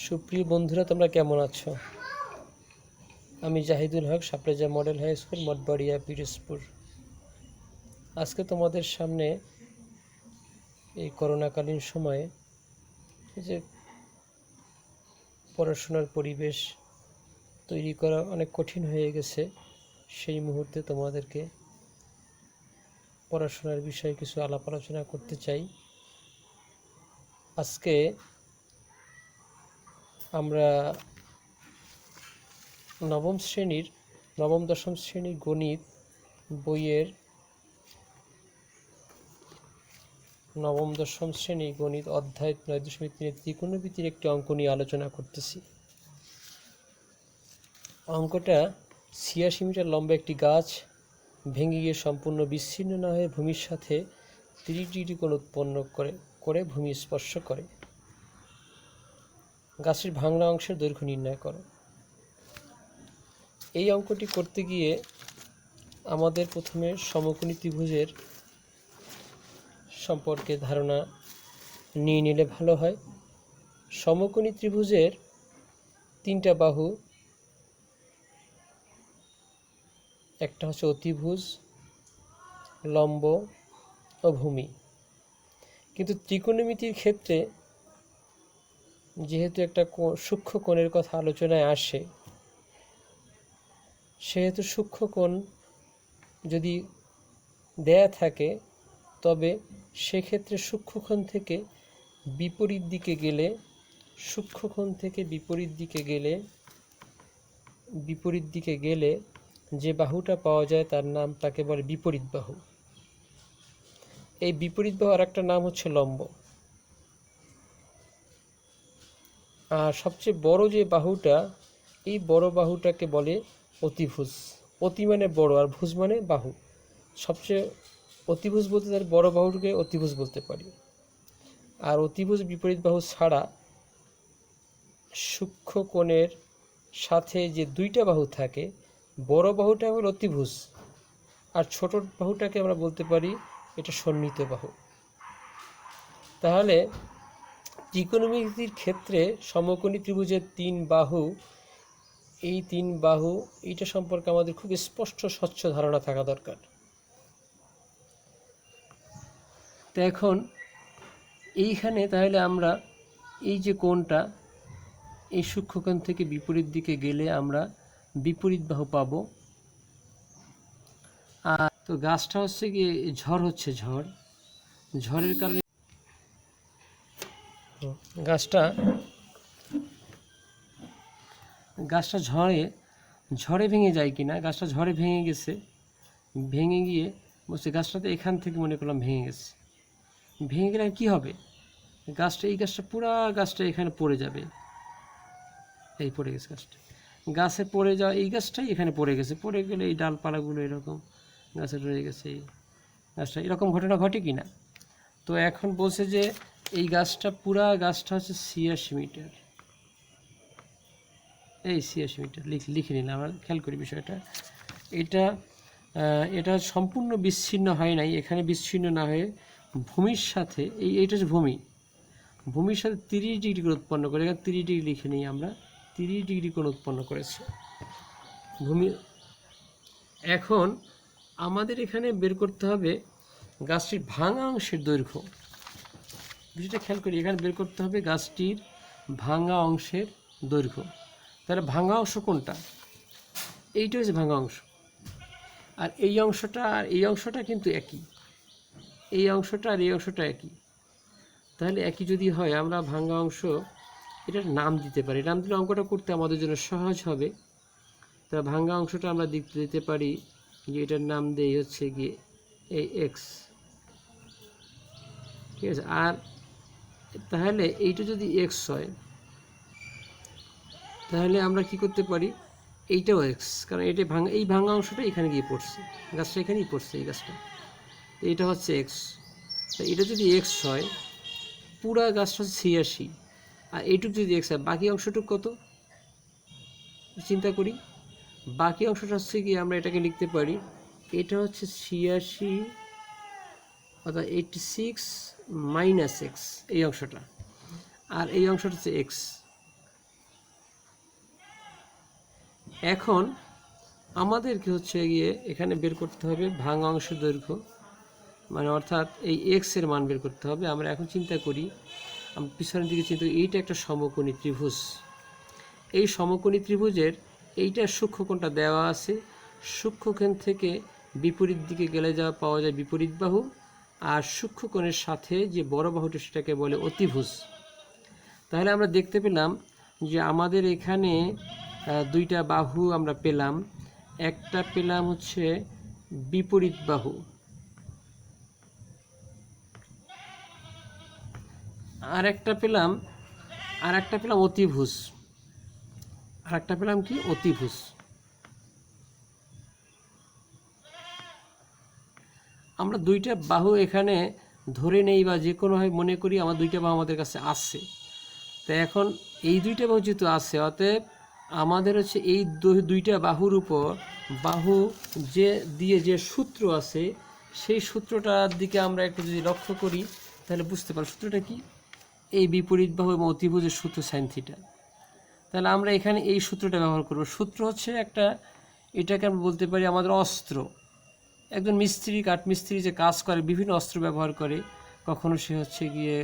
সুপ্রিয় বন্ধুরা, তোমরা কেমন আছো? আমি জাহিদুল হক, সাপ্রেজা model high school, Mathbaria, Pirojpur. আজকে তোমাদের সামনে এই করোনাকালীন সময়ে যে পড়াশোনার পরিবেশ তৈরি করা অনেক কঠিন হয়ে গেছে, সেই মুহূর্তে তোমাদেরকে পড়াশোনার বিষয়ে কিছু আলাপ আলোচনা করতে চাই। আজকে আমরা নবম দশম শ্রেণীর গণিত বইয়ের নবম দশম শ্রেণী গণিত অধ্যায় 9.3 ত্রিকোণমিতির একটি অঙ্ক নিয়ে আলোচনা করতেছি। অঙ্কটা 86 মিটার লম্বা একটি গাছ ভেঙে গিয়ে সম্পূর্ণ বিচ্ছিন্ন না হয়ে ভূমির সাথে 30 ডিগ্রি কোণ উৎপন্ন করে ভূমি স্পর্শ করে। গাছের ভাঙা অংশের দৈর্ঘ্য নির্ণয় করো। এই অঙ্কটি করতে গিয়ে আমাদের প্রথমে সমকোণী ত্রিভুজের সম্পর্কে ধারণা নিয়ে নিলে ভালো হয়। সমকোণী ত্রিভুজের তিনটা বাহু, একটা হচ্ছে অতিভুজ, লম্ব ও ভূমি। কিন্তু ত্রিকোণমিতির ক্ষেত্রে যেহেতু একটা সূক্ষ্ম কোণের কথা আলোচনায় আসে, সেহেতু সূক্ষ্ম কোণ যদি দেয়া থাকে, তবে সেক্ষেত্রে সূক্ষ্মকোণ থেকে বিপরীত দিকে গেলে যে বাহুটা পাওয়া যায় তাকে বলে বিপরীত বাহু। এই বিপরীত বাহু আর একটা নাম হচ্ছে লম্ব। আর সবচেয়ে বড় যে বাহুটা, এই বড় বাহুটাকে বলে অতিভুজ। অতি মানে বড়, আর ভুজ মানে বাহু। সবচেয়ে অতিভুজ বলতে তার বড় বাহুটাকে অতিভুজ বলতে পারি। আর অতিভুজ বিপরীত বাহু ছাড়া সূক্ষ্ম কোণের সাথে যে দুইটা বাহু থাকে, বড় বাহুটা হল অতিভুজ, আর ছোট বাহুটাকে আমরা বলতে পারি এটা সন্নিহিত বাহু। তাহলে ত্রিকোণমিতির ক্ষেত্রে সমকোণী ত্রিভুজের এই তিন বাহু এইটা সম্পর্কে আমাদের খুব স্পষ্ট স্বচ্ছ ধারণা থাকা দরকার। তো এখন এইখানে তাহলে আমরা এই যে কোণটা, এই সূক্ষ্মকোণ থেকে বিপরীত দিকে গেলে আমরা বিপরীত বাহু পাবো। আর তো গাছটা হচ্ছে গিয়ে ঝড়ের কারণে গাছটা ঝড়ে ভেঙে যায় কিনা। গাছটা ঝড়ে ভেঙে গেছে, ভেঙে গিয়ে বলছে গাছটাতে এখান থেকে মনে করলাম ভেঙে গেছে। ভেঙে গেলে কি হবে? পুরা গাছটা এখানে পড়ে যাবে। এই পড়ে গেছে গাছে পড়ে যাওয়া এই গাছটাই এখানে পড়ে গেছে। পড়ে গেলে এই ডালপালাগুলো এরকম গাছে রয়ে গেছে। এই গাছটা এরকম ঘটনা ঘটে কি না? তো এখন বলছে যে এই পুরা গাছটা হচ্ছে 86 মিটার। এই 86 মিটার লিখে নিলাম, আমরা খেয়াল করি বিষয়টা। এটা সম্পূর্ণ বিচ্ছিন্ন হয় নাই। এখানে বিচ্ছিন্ন না হয়ে ভূমির সাথে এইটা হচ্ছে ভূমির সাথে 30 ডিগ্রি কোণ উৎপন্ন করে। এখানে 30 ডিগ্রি লিখে নিই আমরা, 30 ডিগ্রি কোণ উৎপন্ন করেছে ভূমি। এখন আমাদের এখানে বের করতে হবে গাছটির ভাঙা অংশের দৈর্ঘ্য। বিষয়টা খেয়াল করি, এখানে বের করতে হবে গাছটির ভাঙা অংশের দৈর্ঘ্য। তাহলে ভাঙা অংশ কোনটা? এইটা হচ্ছে ভাঙা অংশ। আর এই অংশটা কিন্তু একই। এই অংশটা আর এই অংশটা একই। তাহলে একই যদি হয়, আমরা ভাঙা অংশ এটার নাম দিতে পারি। নাম দিলে অঙ্কটা করতে আমাদের জন্য সহজ হবে। তা ভাঙা অংশটা আমরা দিতে পারি যে এটার নাম দেই হচ্ছে গিয়ে এই এক্স। ঠিক আছে। আর তাহলে এইটা যদি এক্স হয়, তাহলে আমরা কি করতে পারি, এইটাও এক্স, কারণ এই ভাঙা অংশটা এখানে গিয়ে পড়ছে, গাছটা এখানেই পড়ছে, এই গাছটা। তো এটা হচ্ছে এক্স। তা এটা যদি এক্স হয়, পুরা গাছটা হচ্ছে 86, আর এইটুকু যদি এক্স হয়, বাকি অংশটুকু কত চিন্তা করি। বাকি অংশটা হচ্ছে কি, আমরা এটাকে লিখতে পারি, এটা হচ্ছে 86 অর্থাৎ 86 মাইনাস এক্স, এই অংশটা। আর এই অংশটা হচ্ছে এক্স। এখন আমাদেরকে হচ্ছে গিয়ে এখানে বের করতে হবে ভাঙা অংশের দৈর্ঘ্য, মানে অর্থাৎ এই এক্সের মান বের করতে হবে। আমরা এখন চিন্তা করি, আমরা পিছনের দিকে চিন্তা করি, এইটা একটা সমকোণী ত্রিভুজ। এই সমকোণী ত্রিভুজের এইটা সূক্ষ্মকোণটা দেওয়া আছে, সূক্ষ্মকোণ থেকে বিপরীত দিকে গেলে যাওয়া পাওয়া যায় বিপরীত বাহু, আর সূক্ষ্মকোণের সাথে যে বড় বাহুটা সেটাকে বলে অতিভুজ। তাহলে আমরা দেখতে পেলাম যে আমাদের এখানে দুইটা বাহু আমরা পেলাম। একটা পেলাম হচ্ছে বিপরীত বাহু, আর একটা পেলাম অতিভুজ, কি অতিভুজ। আমরা দুইটা বাহু এখানে ধরে নেই বা যে কোনোভাবে মনে করি আমার দুইটা বাহু আমাদের কাছে আসছে। তো এখন এই দুইটা বাহু যেহেতু আছে, অতএব আমাদের হচ্ছে এই দুইটা বাহুর উপর বাহু যে সূত্র আছে সেই সূত্রটার দিকে আমরা একটু যদি লক্ষ্য করি তাহলে বুঝতে পারব সূত্রটা কি। এই বিপরীত বাহু এবং অতিভুজের সূত্র সাইন থিটা। তাহলে আমরা এখানে এই সূত্রটা ব্যবহার করব। সূত্র হচ্ছে একটা, এটাকে আমরা বলতে পারি আমাদের অস্ত্র। একজন মিস্ত্রি, কাঠমিস্ত্রি যে কাজ করে বিভিন্ন অস্ত্র ব্যবহার করে, কখনো সে হচ্ছে গিয়ে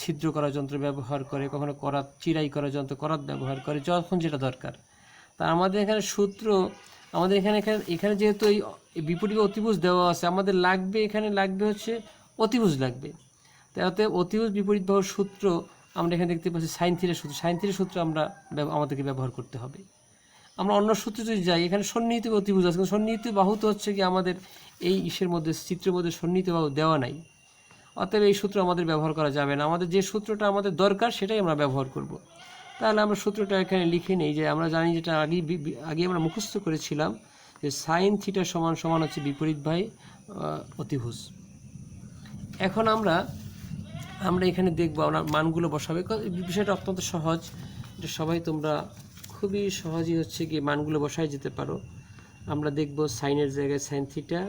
ছিদ্র করার যন্ত্র ব্যবহার করে, কখনো চিরাই করার যন্ত্র করাত ব্যবহার করে, যখন যেটা দরকার। তা আমাদের এখানে সূত্র, আমাদের এখানে যেহেতু এই বিপরীত অতিভুজ দেওয়া আছে, আমাদের এখানে লাগবে হচ্ছে অতিভুজ লাগবে। তাতে অতিভুজ বিপরীত বাহুর সূত্র আমরা এখানে দেখতে পাচ্ছি সাইন থিটার সূত্র। সাইন থিটার সূত্র আমাদেরকে ব্যবহার করতে হবে। আমরা অন্য সূত্রে যদি যাই, এখানে সন্নিহিত অতিভুজ আছে, কিন্তু সন্নিহিত বাহু তো হচ্ছে কি আমাদের এই চিত্রের মধ্যে সন্নিহিত বাহু দেওয়া নাই, অতএব এই সূত্র আমাদের ব্যবহার করা যাবে না। আমাদের যে সূত্রটা আমাদের দরকার সেটাই আমরা ব্যবহার করব। তাহলে আমরা সূত্রটা এখানে লিখে নেই, যে আমরা জানি যেটা আগে আমরা মুখস্থ করেছিলাম, যে সাইন থিটা সমান সমান হচ্ছে বিপরীত বাই অতিভুজ। এখন আমরা এখানে দেখব, আমরা মানগুলো বসাবে। বিষয়টা অত্যন্ত সহজ, এটা সবাই তোমরা খুবই সহজেই হচ্ছে কি মানগুলো বসাই যেতে পারো। আমরা দেখব সাইনের জায়গায় সাইন থিটা,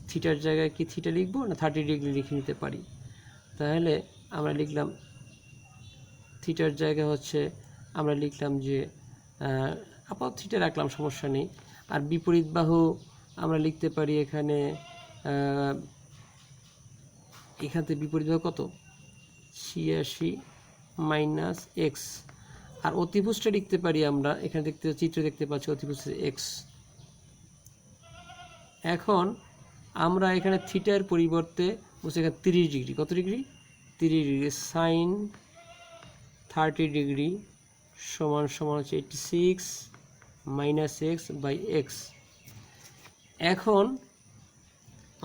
থিটার জায়গায় কি থিটা লিখবো না 30 ডিগ্রি লিখে নিতে পারি। তাহলে আমরা লিখলাম থিটার জায়গা হচ্ছে আমরা লিখলাম যে আপাতত থিটা রাখলাম, সমস্যা নেই। আর বিপরীত বাহু আমরা লিখতে পারি এখানে থেকে বিপরীত বাহু কত 86 মাইনাস এক্স। আর অতিভুজটা লিখতে পারি আমরা এখানে চিত্র দেখতে পাচ্ছি অতিভুজ এক্স। এখন আমরা এখানে থিটার পরিবর্তে বলছি এখানে 30 ডিগ্রি, কত ডিগ্রি 30 ডিগ্রি, সাইন 30 ডিগ্রি সমান হচ্ছে 86 মাইনাস এক্স বাই এক্স। এখন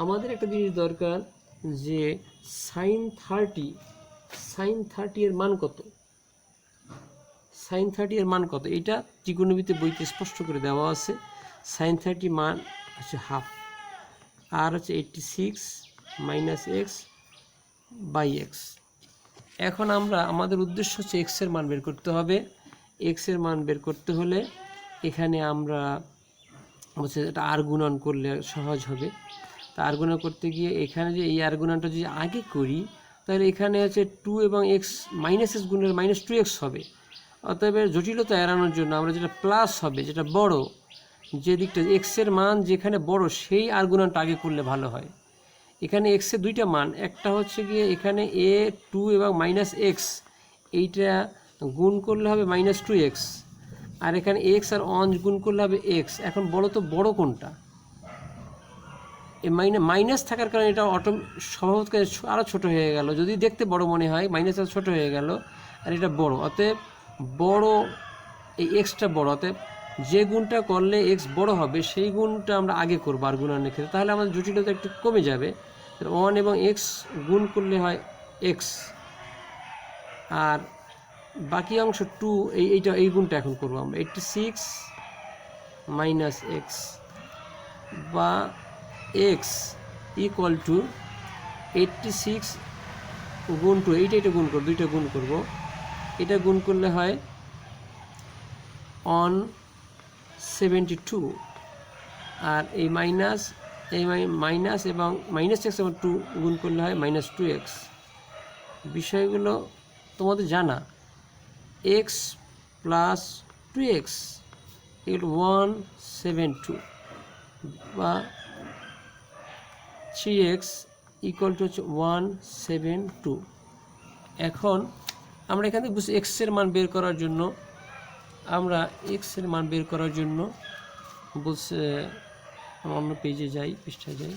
আমাদের একটা জিনিস দরকার, যে সাইন 30 এর মান কত, সাইন 30 এর মান কত, এটা ত্রিকোণমিতি বইতে স্পষ্ট করে দেওয়া আছে। সাইন 30 মান হচ্ছে হাফ, আর হচ্ছে 86 মাইনাস এক্স বাই এক্স। এখন আমাদের উদ্দেশ্য হচ্ছে এক্সের মান বের করতে হবে। এক্সের মান বের করতে হলে এখানে আমরা হচ্ছে এটা আর গুণন করলে সহজ হবে। তা আর গুণন করতে গিয়ে এখানে যে এই আর গুণনটা যদি আগে করি, তাহলে এখানে হচ্ছে 2 এবং এক্স মাইনাস এক্স গুণের মাইনাস 2x হবে। অতএব জটিলতা এড়ানোর জন্য আমরা যেটা প্লাস হবে, যেটা বড়, যে দিকটা এক্সের মান যেখানে বড় সেই আর গুণনটা আগে করলে ভালো হয়। এখানে এক্সের দুইটা মান, একটা হচ্ছে গিয়ে এখানে a2 এবং মাইনাস এক্স, এইটা গুণ করলে হবে মাইনাস 2x, আর এখানে এক্স আর অন গুণ করলে হবে এক্স। এখন বলো তো বড় কোনটা? এই মাইনাস থাকার কারণে এটা স্বভাবত আরও ছোটো হয়ে গেল, যদি দেখতে বড় মনে হয় মাইনাস আরও ছোটো হয়ে গেল, আর এটা বড়। অতএব বড় এই এক্সটা বড়, অতএব যে গুণটা করলে এক্স বড় হবে সেই গুণটা আমরা আগে করবো আর গুণনের ক্ষেত্রে, তাহলে আমাদের জটিলতা একটু কমে যাবে। 1 এবং এক্স গুণ করলে হয় এক্স, আর বাকি অংশ 2, এই গুণটা এখন করবো আমরা 86 মাইনাস এক্স বা এক্স ইকুয়াল টু 86 গুণ 2, এইটা গুণ করবো, দুইটা গুণ করব, এটা গুণ করলে হয় 172, আর এই মাইনাস এবং মাইনাস এক্স এবং 2 গুণ করলে হয় মাইনাস 2x। বিষয়গুলো তোমাদের জানা, এক্স প্লাস 2x equal 172 বা 3x ইকুয়াল টু হচ্ছে 172। এখন আমরা এখান থেকে বুঝছি এক্স এর মান বের করার জন্য বলছে অন্য পেজে যাই, পৃষ্ঠায় যাই।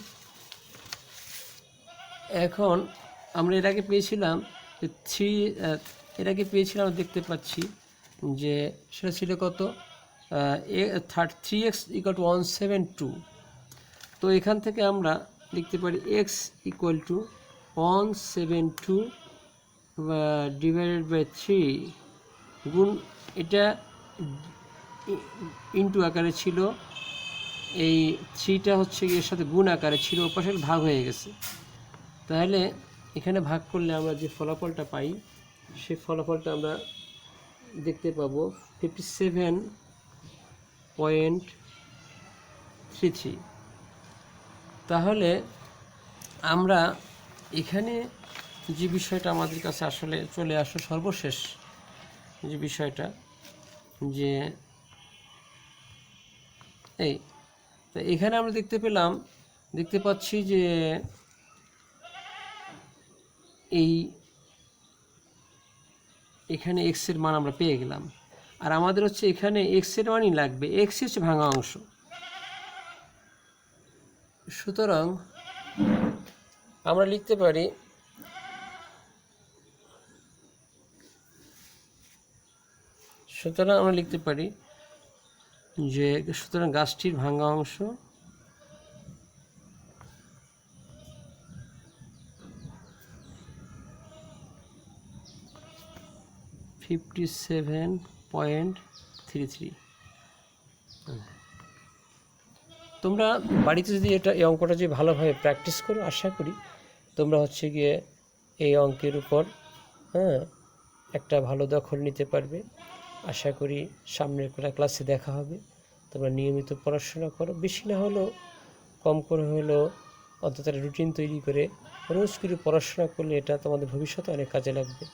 এখন আমরা এর আগে পেয়েছিলাম দেখতে পাচ্ছি যে সেটা ছিল কত 3x ইকুয়াল টু 172। তো এখান থেকে আমরা লিখতে পারি x equal to 172 divided by 3 গুণ, এটা ইন্টু আকারে ছিল, এই 3টা হচ্ছে এর সাথে গুণ আকারে ছিল, ওপাশে ভাগ হয়ে গেছে। তাহলে এখানে ভাগ করলে আমরা যে ফলাফলটা পাই সেই ফলাফলটা আমরা দেখতে পাবো 57.33। তাহলে আমরা এখানে যে বিষয়টা আমাদের কাছে আসলে চলে আসলো সর্বশেষ যে বিষয়টা, যে এই তো এখানে আমরা দেখতে পাচ্ছি যে এখানে x এর মান আমরা পেয়ে গেলাম, আর আমাদের হচ্ছে এখানে x এর মানই লাগবে, x হচ্ছে ভাঙা অংশ। সুতরাং আমরা লিখতে পারি যে গাছটির ভাঙা অংশ 57.33। তোমরা বাড়িতে যদি এই অঙ্কটা যে ভালোভাবে প্র্যাকটিস করো, আশা করি তোমরা হচ্ছে গিয়ে এই অঙ্কের উপর একটা ভালো দখল নিতে পারবে। আশা করি সামনের ক্লাসে দেখা হবে। তোমরা নিয়মিত পড়াশোনা করো, বেশি না হলেও কম করে হলেও অন্তত রুটিন তৈরি করে রোজ করে পড়াশোনা করলে এটা তোমাদের ভবিষ্যতে অনেক কাজে লাগবে।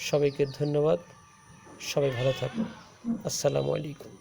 সবাইকে ধন্যবাদ, সবাই ভালো থাকো। আসসালামু আলাইকুম।